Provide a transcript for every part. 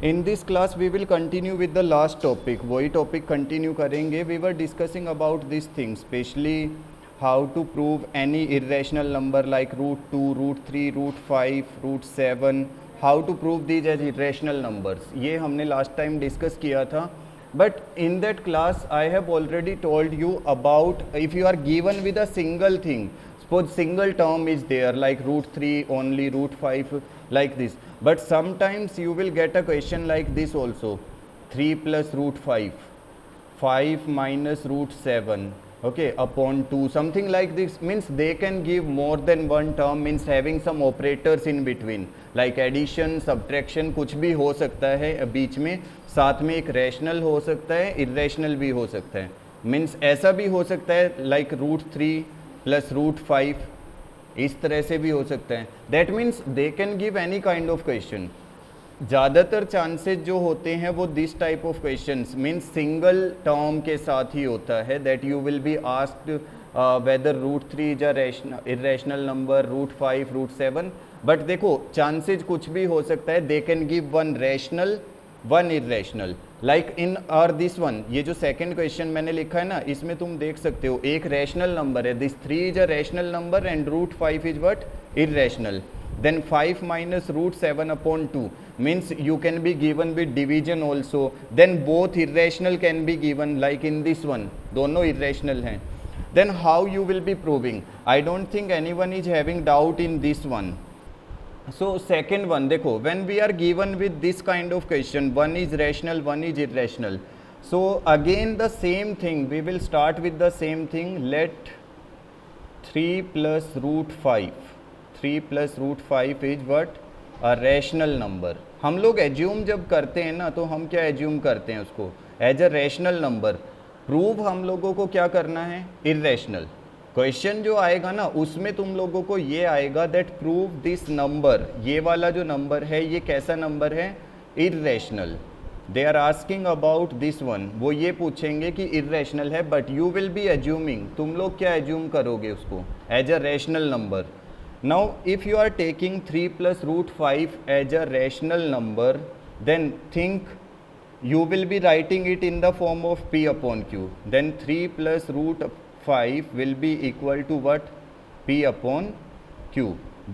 In this class we will continue with the last topic, वही topic continue करेंगे. We were discussing about this thing, specially how to prove any irrational number like √2, √3, √5, √7, how to prove these as irrational numbers. ये हमने last time discuss किया था. But in that class I have already told you about if you are given with a single thing, suppose single term is there like √3 only, √5 like this. But sometimes you will get a question like this also, 3 plus √5, 5 minus √7, okay, upon 2, something like this. Means they can give more than one term, means having some operators in between like addition, subtraction, कुछ भी हो सकता है बीच में. साथ में एक rational हो सकता है, इरेशनल भी हो सकता है. मीन्स ऐसा भी हो सकता है लाइक √3 प्लस √5, इस तरह से भी हो सकता है. That means they can give any kind of question. ज़्यादातर चांसेस जो होते हैं वो this type of questions means single term के साथ ही होता है. That you will be asked whether √3 is a irrational number, √5, √7. But देखो चांसेस कुछ भी हो सकता है. They can give one rational, one irrational. Like in our this one, ये जो सेकंड क्वेश्चन मैंने लिखा है ना, इसमें तुम देख सकते हो एक रैशनल नंबर है. This 3 is a rational number and √5 is what, irrational. Then 5 minus √7 upon 2 means you can be given with division also. Then both irrational can be given like in this one, दोनों irrational हैं. Then how you will be proving? I don't think anyone is having doubt in this one. So second one, देखो when we are given with this kind of question, one is rational, one is irrational. So again the same thing, we will start with the same thing. Let 3 plus √5, 3 plus √5 is what, a rational number. हम लोग assume जब करते हैं ना, तो हम क्या assume करते हैं उसको as a rational number. Prove हम लोगों को क्या करना है, इरेशनल. क्वेश्चन जो आएगा ना उसमें तुम लोगों को ये आएगा दैट प्रूव दिस नंबर, ये वाला जो नंबर है ये कैसा नंबर है, irrational. They are asking about this one, वो ये पूछेंगे कि इरेशनल है. But you will be assuming, तुम लोग क्या एज्यूम करोगे उसको as a rational number. Now if you are taking 3 plus √5 as a rational number, then think you will be writing it in the form of p upon q. Then 3 plus √5 will be equal to what, p upon q,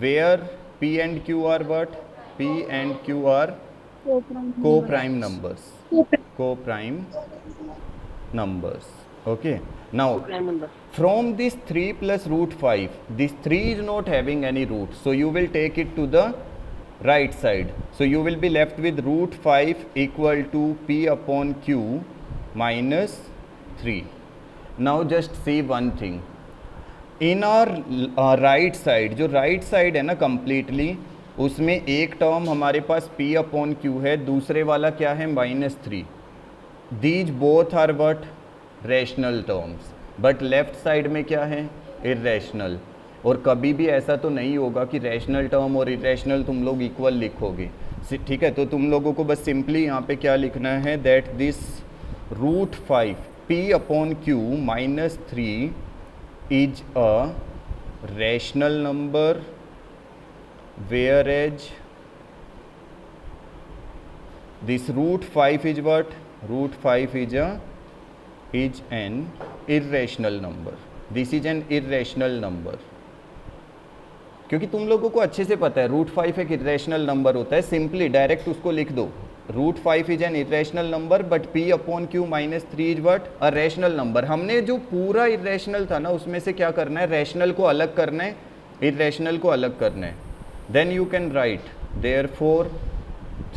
where p and q are what, p and q are co-prime numbers, co-prime numbers. Okay, now from this 3 plus √5, this 3 is not having any root, so you will take it to the right side. So you will be left with √5 equal to p upon q minus 3. Now just see one thing. In our right side, जो right side है ना completely, उसमें एक term हमारे पास p upon q है, दूसरे वाला क्या है, -3. These both are what, rational terms. But left side में क्या है, irrational. और कभी भी ऐसा तो नहीं होगा कि रैशनल टर्म और इरेशनल तुम लोग इक्वल लिखोगे. ठीक है, तो तुम लोगों को बस सिंपली यहाँ पे क्या लिखना है, that this √5 p upon q minus 3 is a rational number, whereas this √5 is what, √5 is an irrational number. This is an irrational number. क्योंकि तुम लोगों को अच्छे से पता है √5 एक इरेशनल नंबर होता है. सिंपली डायरेक्ट उसको लिख दो, √5 is an irrational number but p upon q minus 3 is what, a rational number. हमने जो पूरा इरेशनल था ना उसमें से क्या करना है, रैशनल को अलग करना है, इरेशनल को अलग करना है. Then you can write therefore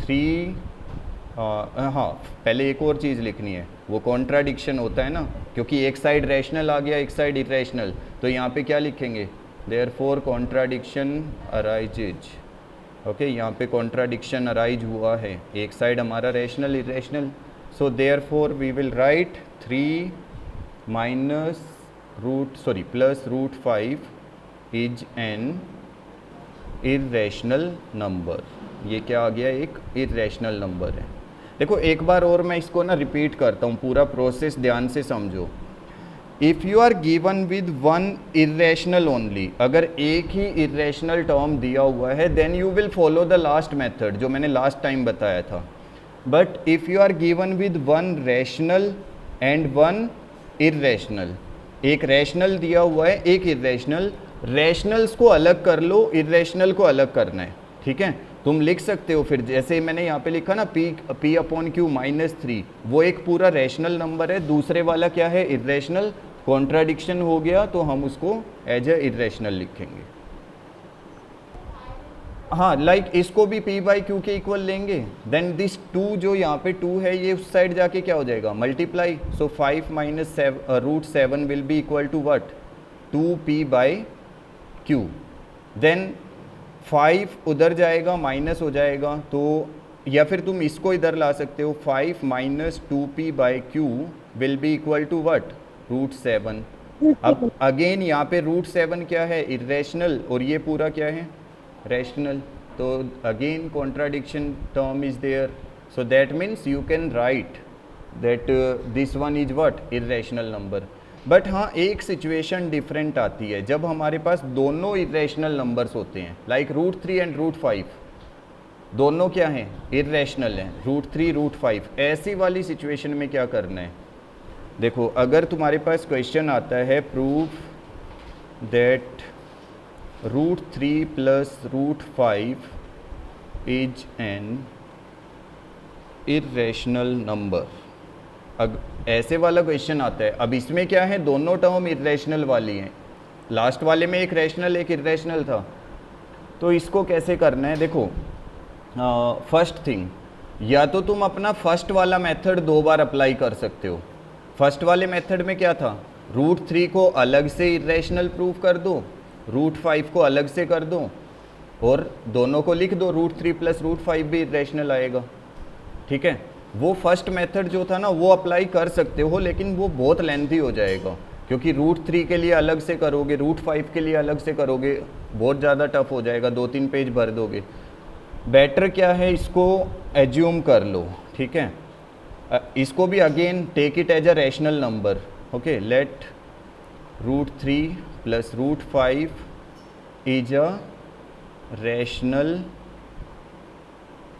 3, हाँ पहले एक और चीज़ लिखनी है, वो कॉन्ट्राडिक्शन होता है ना, क्योंकि एक साइड रैशनल आ गया एक साइड इरेशनल, तो यहाँ पे क्या लिखेंगे, देयरफॉर कॉन्ट्राडिक्शन अराइजेज. ओके, यहाँ पे कॉन्ट्राडिक्शन अराइज हुआ है, एक साइड हमारा rational irrational. So therefore we will write 3 plus √5 is an irrational number. ये क्या आ गया, एक इरेशनल नंबर है. देखो एक बार और मैं इसको ना रिपीट करता हूँ, पूरा प्रोसेस ध्यान से समझो. If you are given with one irrational only, अगर एक ही इरेशनल टर्म दिया हुआ है, then you will follow the last method जो मैंने लास्ट टाइम बताया था. but if you are given with one rational and one irrational, एक रैशनल दिया हुआ है एक इरेशनल, रैशनल्स को अलग कर लो, इरेशनल को अलग करना है, ठीक है। तुम लिख सकते हो फिर जैसे मैंने यहाँ पे लिखा ना p अपॉन क्यू -3, वो एक पूरा रैशनल नंबर है, दूसरे वाला क्या है इरेशनल, कॉन्ट्राडिक्शन हो गया तो हम उसको एज ए इरेशनल लिखेंगे। हाँ लाइक इसको भी p बाई क्यू के इक्वल लेंगे, देन दिस 2 जो यहाँ पे 2 है ये उस साइड जाके क्या हो जाएगा multiply, so 5 minus √7 will be equal to what 2p by q, then 5 उधर जाएगा माइनस हो जाएगा, तो या फिर तुम इसको इधर ला सकते हो 5 minus 2p by q will be equal to what √7। अब अगेन यहाँ पे √7 क्या है इरेशनल और ये पूरा क्या है rational, तो again contradiction term is there, so that means you can write that this one is what irrational number। but हाँ एक situation different आती है जब हमारे पास दोनों irrational numbers होते हैं, like √3 and √5 दोनों क्या हैं irrational हैं, √3 √5, ऐसी वाली situation में क्या करना है, देखो अगर तुम्हारे पास क्वेश्चन आता है prove that √3 plus √5 is an irrational number, ऐसे वाला क्वेश्चन आता है। अब इसमें क्या है दोनों टर्म इरेशनल वाली हैं, लास्ट वाले में एक रैशनल एक इरेशनल था, तो इसको कैसे करना है, देखो फर्स्ट थिंग या तो तुम अपना फर्स्ट वाला मेथड 2 बार अप्लाई कर सकते हो। फर्स्ट वाले मेथड में क्या था √3 को अलग से इरेशनल प्रूव कर दो, √5 को अलग से कर दो और दोनों को लिख दो, √3 प्लस √5 भी इरेशनल आएगा, ठीक है। वो फर्स्ट मेथड जो था ना वो अप्लाई कर सकते हो, लेकिन वो बहुत लेंथी हो जाएगा क्योंकि √3 के लिए अलग से करोगे, √5 के लिए अलग से करोगे, बहुत ज़्यादा टफ हो जाएगा, 2-3 पेज भर दोगे। बेटर क्या है इसको एज्यूम कर लो, ठीक है। इसको भी again take it as a rational number, okay, let √3 plus √5 is a rational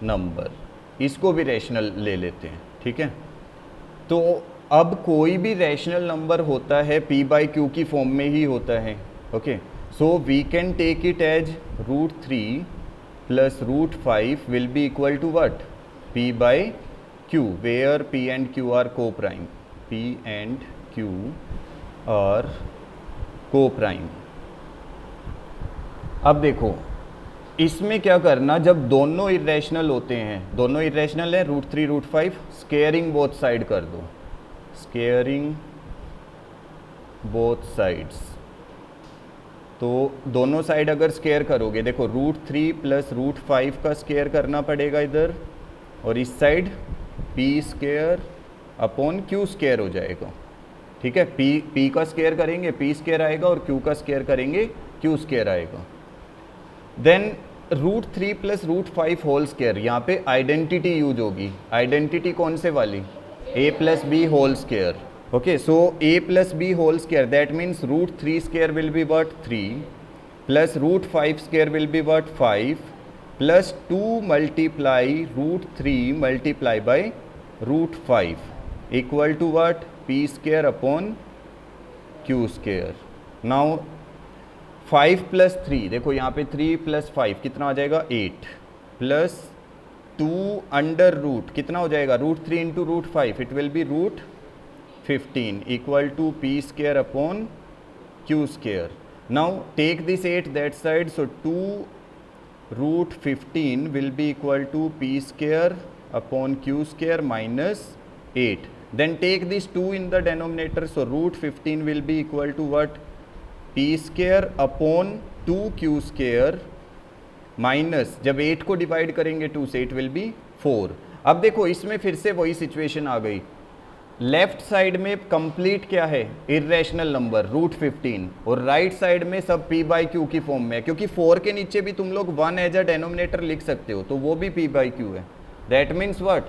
number, इसको भी रैशनल ले लेते हैं, ठीक है। तो अब कोई भी रैशनल नंबर होता है p बाई क्यू की फॉर्म में ही होता है, okay, so we can take it as √3 plus √5 will be equal to what p by q, where p and q are coprime, p and q are coprime. अब देखो इसमें क्या करना, जब दोनों इरेशनल होते हैं, दोनों इरेशनल है √3 √5, स्केयरिंग बोथ साइड कर दो, स्केयरिंग बोथ साइड्स, तो दोनों साइड अगर स्केयर करोगे, देखो √3 प्लस √5 का स्केयर करना पड़ेगा इधर, और इस side p square upon q square हो जाएगा, ठीक है। p का स्केयर करेंगे p स्केयर आएगा और q का स्केयर करेंगे q स्केयर आएगा। देन √3 प्लस √5 होल स्केयर, यहाँ पे आइडेंटिटी यूज होगी, आइडेंटिटी कौन से वाली a plus b whole square, okay, so a plus b whole square that means √3 square will be what 3 plus √5 square will be what 5 plus 2 multiply √3 multiply by √5 equal to what p square upon q square. Now 5 plus 3, देखो यहाँ पे 3 plus 5 कितना आ जाएगा 8 plus 2 under root कितना हो जाएगा √3 into √5 it will be √15 equal to p square upon q square. Now take this 8 that side, so 2 √15 will be equal to p square upon q square minus 8, then take this 2 in the denominator, so √15 will be equal to what p square upon 2q square minus, जब 8 को divide करेंगे 2 से it will B 4। अब देखो इसमें फिर से वही सिचुएशन आ गई, लेफ्ट साइड में कंप्लीट क्या है इरेशनल नंबर √15 और राइट साइड में सब p बाई क्यू की फॉर्म में है, क्योंकि 4 के नीचे भी तुम लोग 1 एज अ डेनोमिनेटर लिख सकते हो, तो वो भी p बाई क्यू है, that means what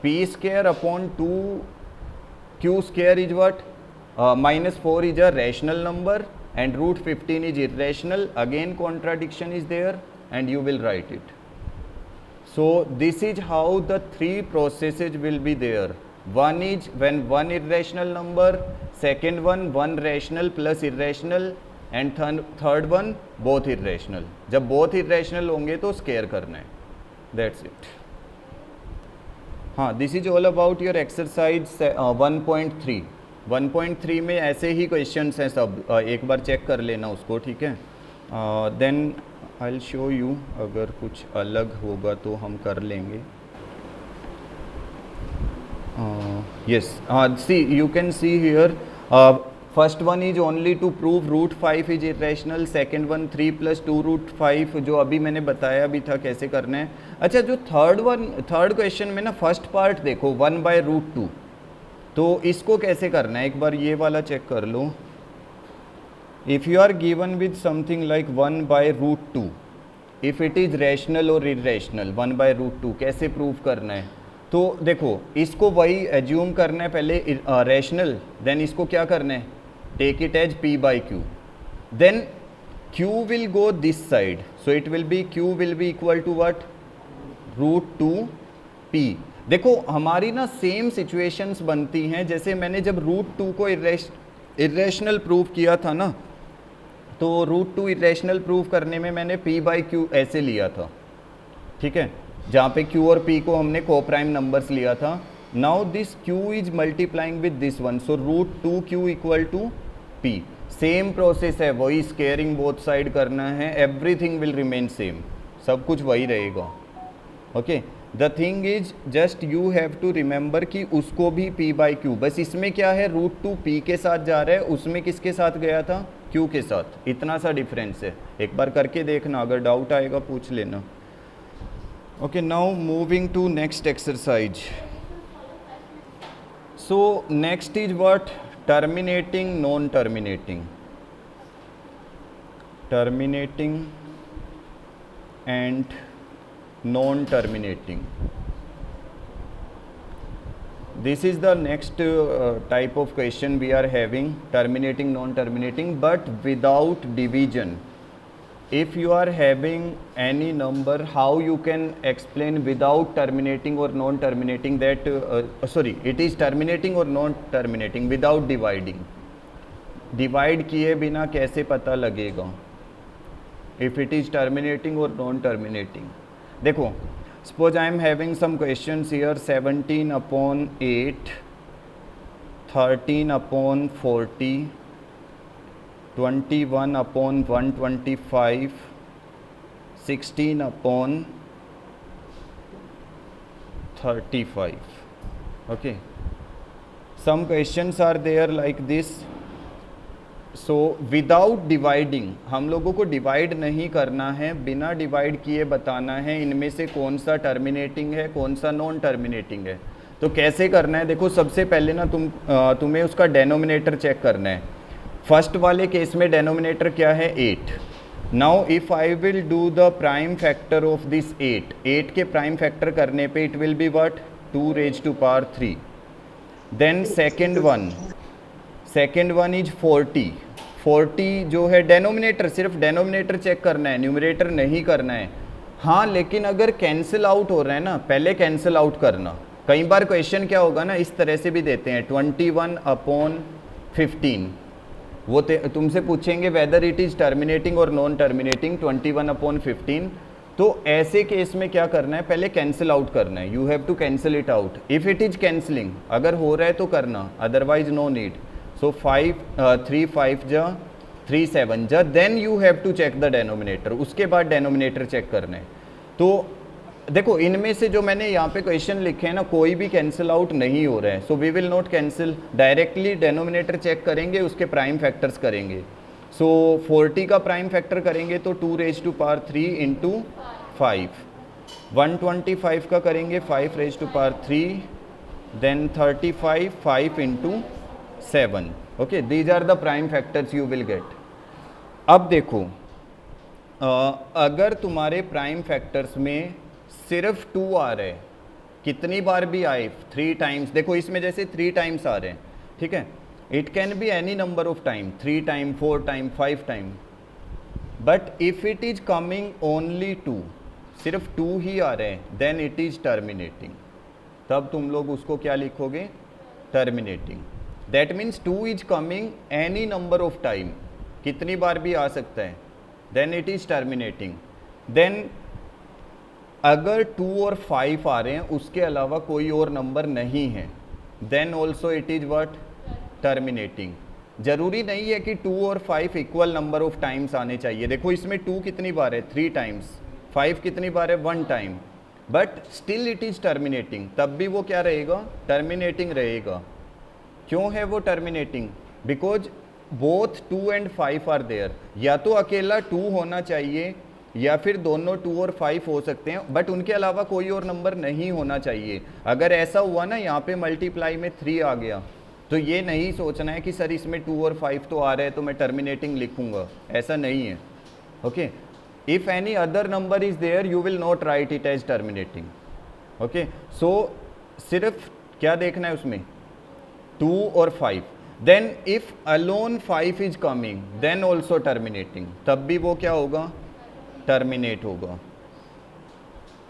p square upon 2q square is what -4 is a rational number and √15 is irrational, again contradiction is there and you will write it. So this is how the three processes will be there. One is when one irrational number, second one rational plus irrational, and third one both irrational. जब both irrational होंगे तो square करना है. That's it. हाँ, this is all about your exercise 1.3. 1.3 में ऐसे ही questions हैं सब, एक बार चेक कर लेना उसको, ठीक है. Then I will show you, अगर कुछ अलग होगा तो हम कर लेंगे. Yes, see you can see here, first one is only to prove root 5 is irrational, second one 3 + 2 √5 जो अभी मैंने बताया भी था कैसे करना है. अच्छा, जो थर्ड क्वेश्चन में ना फर्स्ट पार्ट देखो 1/√2, तो इसको कैसे करना है एक बार ये वाला चेक कर लो. If you are given with something like 1/√2, if it is rational और इरेशनल, 1/√2 कैसे प्रूव करना है. तो देखो इसको वही एज्यूम करना है पहले रैशनल, देन इसको क्या करना है, take it as p/q, then q will go this side, so it will be q will be equal to what, √2p. देखो हमारी ना सेम सिचुएशंस बनती हैं, जैसे मैंने जब √2 को इरेशनल प्रूव किया था ना, तो √2 इरेशनल प्रूव करने में मैंने p/q ऐसे लिया था, ठीक है, जहाँ पे q और p को हमने को प्राइम नंबर्स लिया था. Now this q is multiplying with this one, so √2q equal to p. Same process है, वही स्केयरिंग बोथ साइड करना है, एवरीथिंग विल रिमेन सेम, सब कुछ वही रहेगा. Okay, the thing is just you have to remember कि उसको भी p/q, बस इसमें क्या है √2 p के साथ जा रहा है, उसमें किसके साथ गया था, q के साथ, इतना सा डिफरेंस है. एक बार करके देखना, अगर डाउट आएगा पूछ लेना. Okay, now moving to next exercise. So next is what, terminating, non-terminating. Terminating and non-terminating. This is the next type of question we are having, terminating, non-terminating, but without division. If you are having any number, how you can explain without terminating or non-terminating that, sorry, it is terminating or non-terminating without dividing. Divide किए बिना कैसे पता लगेगा if it is terminating or non-terminating. देखो, suppose I am having some questions here, 17/8, 13/40, 21/125, 16/35. Okay, some questions are there like this. So without dividing, हम लोगों को divide नहीं करना है, बिना डिवाइड किए बताना है इनमें से कौन सा टर्मिनेटिंग है, कौन सा नॉन टर्मिनेटिंग है. तो कैसे करना है, देखो सबसे पहले ना तुम्हें उसका डेनोमिनेटर चेक करना है. फर्स्ट वाले केस में डेनोमिनेटर क्या है, 8. Now if I will do the prime factor of this 8 के प्राइम फैक्टर करने पे it will be what, 2⁻³ then second one is 40 जो है डेनोमिनेटर, सिर्फ डेनोमिनेटर चेक करना है, न्यूमरेटर नहीं करना है. हाँ, लेकिन अगर कैंसिल आउट हो रहा है ना, पहले कैंसिल आउट करना. कई बार क्वेश्चन क्या होगा ना, इस तरह से भी देते हैं 21/15, वो तुमसे पूछेंगे वेदर इट इज़ टर्मिनेटिंग और नॉन टर्मिनेटिंग, 21/15. तो ऐसे केस में क्या करना है, पहले कैंसिल आउट करना है, you have to cancel it out. If it is cancelling, अगर हो रहा है तो करना, अदरवाइज नो नीड. सो 3 5 जा 3 7 जा, then you have to check the denominator, उसके बाद डेनोमिनेटर चेक करना है. तो देखो इनमें से जो मैंने यहाँ पे क्वेश्चन लिखे हैं ना, कोई भी कैंसिल आउट नहीं हो रहा है, so we will not cancel, directly denominator check करेंगे, उसके प्राइम फैक्टर्स करेंगे. सो 40 का प्राइम फैक्टर करेंगे तो 2⁻³ इंटू 5, 125 का करेंगे 5⁻³ then 35 5 into 7. Okay, these are the prime factors you will get. अब देखो अगर तुम्हारे प्राइम फैक्टर्स में सिर्फ 2 आ रहे, कितनी बार भी आए 3 टाइम्स, देखो इसमें जैसे 3 टाइम्स आ रहे हैं, ठीक है, it can be any number of time, 3 time 4 time 5 time, but if it is coming only 2, सिर्फ 2 ही आ रहे हैं, देन इट इज टर्मिनेटिंग। तब तुम लोग उसको क्या लिखोगे, terminating. That means 2 is coming any number of time, कितनी बार भी आ सकता है, then it is terminating. Then अगर 2 और 5 आ रहे हैं, उसके अलावा कोई और नंबर नहीं है, then also it is what, terminating. जरूरी नहीं है कि 2 और 5 इक्वल नंबर ऑफ टाइम्स आने चाहिए। देखो इसमें 2 कितनी बार है, 3 टाइम्स, 5 कितनी बार है, 1 time, but still it is terminating. तब भी वो क्या रहेगा, टर्मिनेटिंग रहेगा। क्यों है वो terminating, because both 2 and 5 are there. या तो अकेला 2 होना चाहिए या फिर दोनों 2 और 5 हो सकते हैं, बट उनके अलावा कोई और नंबर नहीं होना चाहिए। अगर ऐसा हुआ ना, यहाँ पे मल्टीप्लाई में 3 आ गया, तो ये नहीं सोचना है कि सर इसमें 2 और 5 तो आ रहे हैं तो मैं टर्मिनेटिंग लिखूंगा, ऐसा नहीं है। Okay, if any other number is there you will not write it as terminating. Okay, so सिर्फ क्या देखना है उसमें, 2 और 5। Then if alone 5 is coming then also terminating, तब भी वो क्या होगा, टर्मिनेट होगा।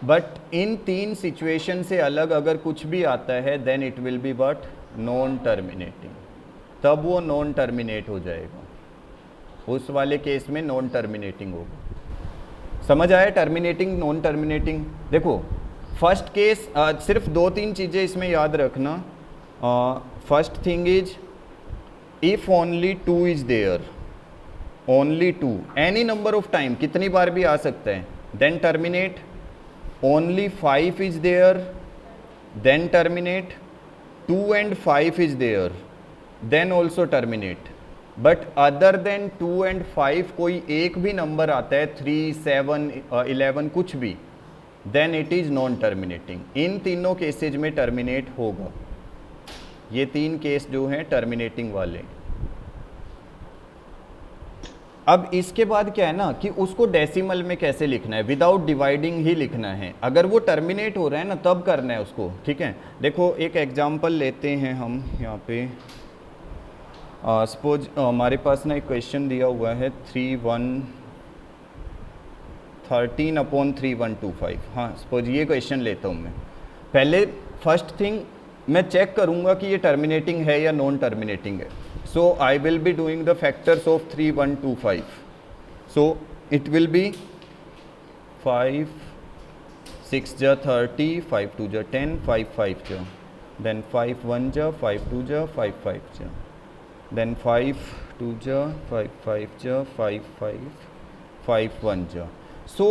बट इन 3 सिचुएशन से अलग अगर कुछ भी आता है, then it will be but non terminating, तब वो नॉन टर्मिनेट हो जाएगा। उस वाले केस में नॉन टर्मिनेटिंग होगा। समझ आया, टर्मिनेटिंग नॉन टर्मिनेटिंग। देखो फर्स्ट केस, सिर्फ 2-3 चीज़ें इसमें याद रखना। First thing is if only 2 is there, only 2, any number of time, कितनी बार भी आ सकता है, then terminate. Only 5 is there, then terminate. 2 and 5 is there, then also terminate. But other than 2 and 5 कोई एक भी नंबर आता है, 3, 7, 11 कुछ भी, then it is non terminating. इन तीनों केसेज में टर्मिनेट होगा। ये 3 केस जो हैं टर्मिनेटिंग वाले। अब इसके बाद क्या है ना कि उसको डेसिमल में कैसे लिखना है, विदाउट डिवाइडिंग ही लिखना है। अगर वो टर्मिनेट हो रहा है ना तब करना है उसको, ठीक है। देखो एक एग्जांपल लेते हैं हम यहाँ पे। सपोज हमारे पास ना एक क्वेश्चन दिया हुआ है 13/3125। हाँ, सपोज ये क्वेश्चन लेता हूँ मैं। पहले फर्स्ट थिंग मैं चेक करूँगा कि ये टर्मिनेटिंग है या नॉन टर्मिनेटिंग है। So I will be doing the factors of 3125. So it will be 5 6 ja 30, 5 2 ja 10, 5 5 ja, then 5 1 ja, 5 2 ja, 5 5 ja, then 5 2 ja, 5 5 ja, 5 5 5 1 ja. So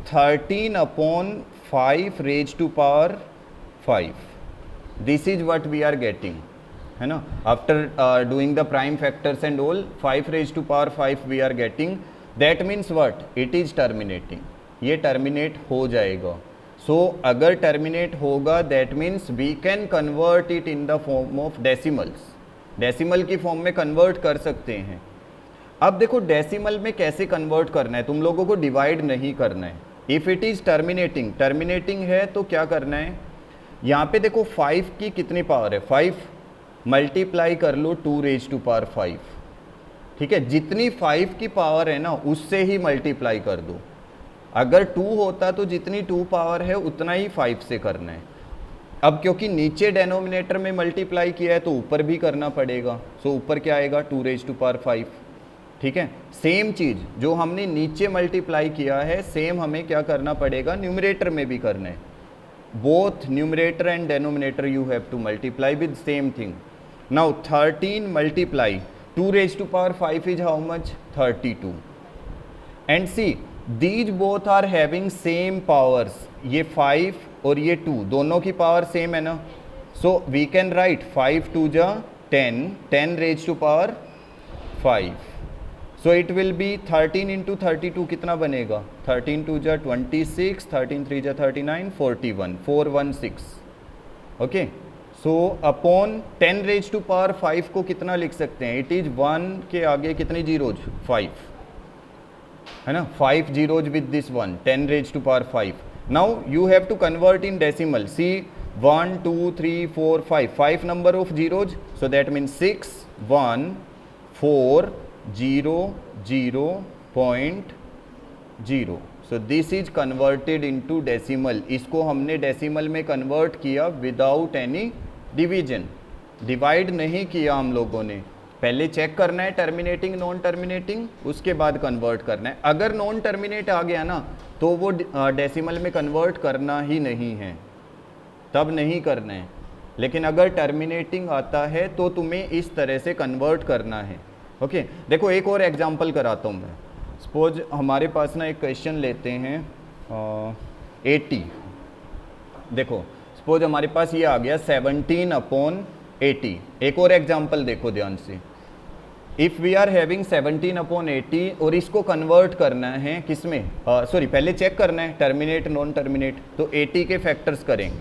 13/5 raised to power 5. This is what we are getting, है ना। After doing the prime factors and all, 5 raised to power 5 we are getting. That means what, it is terminating, ये terminate हो जाएगा। So अगर terminate होगा that means we can convert it in the form of decimals, decimal की form में convert कर सकते हैं। अब देखो डेसिमल में कैसे कन्वर्ट करना है, तुम लोगों को डिवाइड नहीं करना है। If it is terminating, terminating है तो क्या करना है, यहाँ पे देखो 5 की कितनी पावर है, 5 मल्टीप्लाई कर लो 2 raised to power 5, ठीक है। जितनी 5 की पावर है ना उससे ही मल्टीप्लाई कर दो। अगर 2 होता तो जितनी 2 पावर है उतना ही 5 से करना है। अब क्योंकि नीचे डेनोमिनेटर में मल्टीप्लाई किया है तो ऊपर भी करना पड़ेगा। सो ऊपर क्या आएगा, 2 raised to power 5, ठीक है। सेम चीज़ जो हमने नीचे मल्टीप्लाई किया है सेम हमें क्या करना पड़ेगा, न्यूमरेटर में भी करना है। Both numerator and denominator you have to multiply with same thing. Now 13 multiply 2 raised to power 5 is how much, 32. And see these both are having same powers, ये 5 और ये 2 दोनों की पावर सेम है ना। So we can write 5 2 जा 10, 10 raised to power 5. So it will be 13 into 32 कितना बनेगा, 13 2 जा 26, 13 3 जा 39, 41, 416। Okay, so upon 10 raised to power 5 को कितना लिख सकते हैं, इट इज 1 के आगे कितनी जीरोज, 5 है ना, 5 zeros with this 1, 10 raised to power 5. Now you have to convert in decimal. See 1 2 3 4 5 number of zeros, so that means 6 1 4 0 0.0. So this is converted into decimal, इसको हमने डेसिमल में कन्वर्ट किया without any division, divide नहीं किया हम लोगों ने। पहले चेक करना है टर्मिनेटिंग नॉन टर्मिनेटिंग, उसके बाद कन्वर्ट करना है। अगर नॉन टर्मिनेट आ गया ना तो वो डेसिमल में कन्वर्ट करना ही नहीं है, तब नहीं करना है। लेकिन अगर टर्मिनेटिंग आता है तो तुम्हें इस तरह से कन्वर्ट करना है। ओके देखो एक और एग्जांपल कराता हूँ मैं। सपोज हमारे पास ना एक क्वेश्चन लेते हैं 80। देखो सपोज हमारे पास ये आ गया 17/80। एक और एग्जांपल देखो ध्यान से। इफ़ वी आर हैविंग 17/80 और इसको कन्वर्ट करना है किस में, सॉरी पहले चेक करना है टर्मिनेट नॉन टर्मिनेट, तो 80 के फैक्टर्स करेंगे।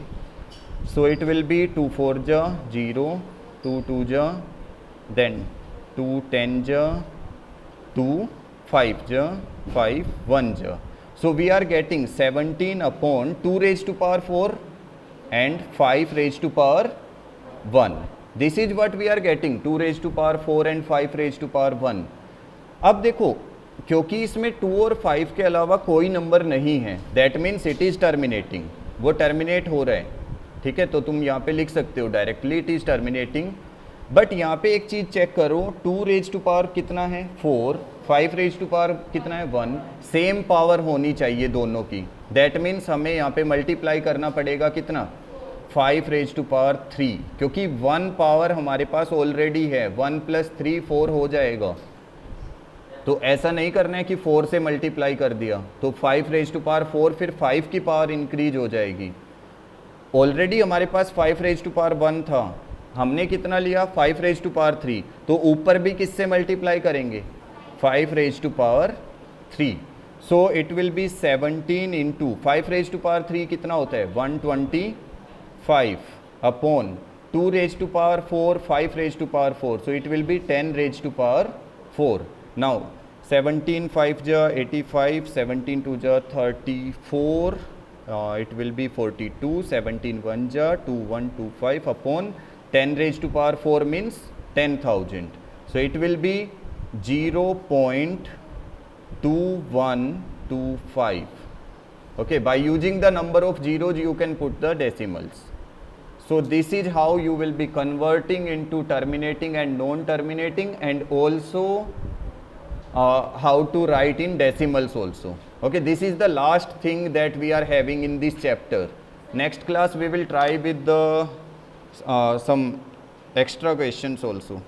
सो इट विल बी 2 4 जा 0, 2 2 जा, देन 2 10 जा 2, 5 जा 5, 1 जा। So we are getting 17/2 raised to power 4 and 5 raised to power 1. This is what we are getting, 2 raised to power 4 and 5 raised to power 1. अब देखो क्योंकि इसमें 2 और 5 के अलावा कोई नंबर नहीं है, that means it is terminating, वो टर्मिनेट हो रहा है। ठीक है, तो तुम यहाँ पे लिख सकते हो directly it is terminating. But यहाँ पे एक चीज़ चेक करो, 2 रेज टू पावर कितना है 4, 5 रेज टू पावर कितना है 1, सेम पावर होनी चाहिए दोनों की। दैट मीन्स हमें यहाँ पे मल्टीप्लाई करना पड़ेगा कितना, 5 रेज टू पावर 3, क्योंकि 1 पावर हमारे पास ऑलरेडी है, 1 + 3 4 हो जाएगा। तो ऐसा नहीं करना है कि 4 से मल्टीप्लाई कर दिया तो 5 रेज टू पावर 4, फिर 5 की पावर इंक्रीज हो जाएगी। ऑलरेडी हमारे पास 5 रेज टू पावर 1 था, हमने कितना लिया 5 रेज टू पावर 3, तो ऊपर भी किससे मल्टीप्लाई करेंगे 5 raise to power 3। So it will be 17 into 5 raise to power 3 कितना होता है 125 upon 2 raise to power 4, 5 raise to power 4, so it will be 10 raise to power 4। Now 17 5 जा 85, 17 2 जा 34, it will be 42, 17 1 ja 2125 upon 10 raised to power 4 means 10,000. So it will be 0.2125. Okay, by using the number of zeros you can put the decimals. So this is how you will be converting into terminating and non-terminating, and also how to write in decimals also. Okay, this is the last thing that we are having in this chapter. Next class we will try with the some extra questions also.